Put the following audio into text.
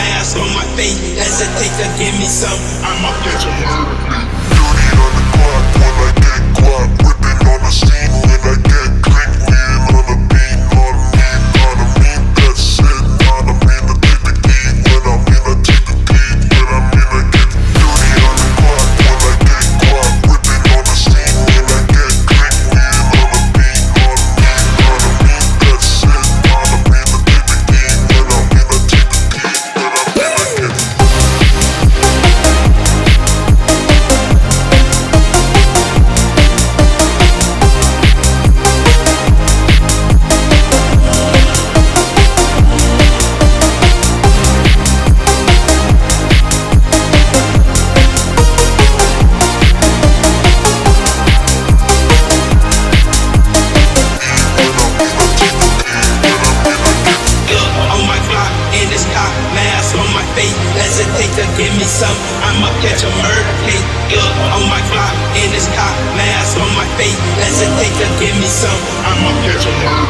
mask on my face, hesitate to give me some. I'ma catch a murder. Dirty on the clock when I get guap, whipping on the scene when I get click, wheel on the beat, on me, that's it, on me to take the key, when I'm in I take the key, when I'm in I get dirty on the clock when I get guap, whipping on the scene when I get click, wheel on the beat, on me, that's it, on me to take the key, when I'm in I take the key, when I'm in I get hesitate to give me some. I'ma catch a murder case. On my block in this car, mask on my face, hesitate to give me some. I'ma catch a murder.